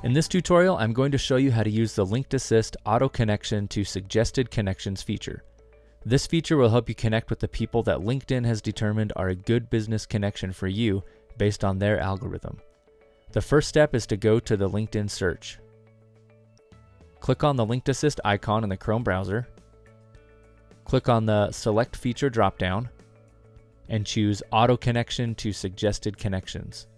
In this tutorial, I'm going to show you how to use the Linked Assist Auto Connection to Suggested Connections feature. This feature will help you connect with the people that LinkedIn has determined are a good business connection for you based on their algorithm. The first step is to go to the LinkedIn search. Click on the Linked Assist icon in the Chrome browser. Click on the Select Feature dropdown and choose Auto Connection to Suggested Connections.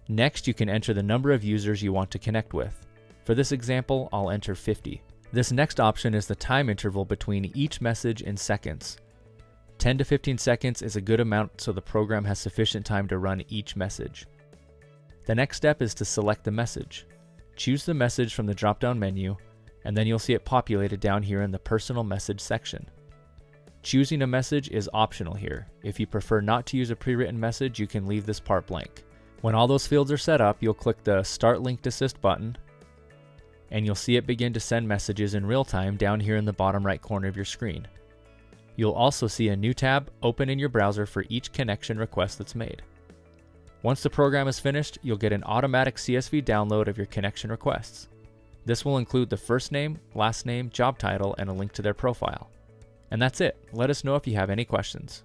Next, you can enter the number of users you want to connect with. For this example, I'll enter 50. This next option is the time interval between each message in seconds. 10 to 15 seconds is a good amount so the program has sufficient time to run each message. The next step is to select the message. Choose the message from the drop-down menu, and then you'll see it populated down here in the Personal Message section. Choosing a message is optional here. If you prefer not to use a pre-written message, you can leave this part blank. When all those fields are set up, you'll click the Start Linked Assist button, and you'll see it begin to send messages in real time down here in the bottom right corner of your screen. You'll also see a new tab open in your browser for each connection request that's made. Once the program is finished, you'll get an automatic CSV download of your connection requests. This will include the first name, last name, job title, and a link to their profile. And that's it. Let us know if you have any questions.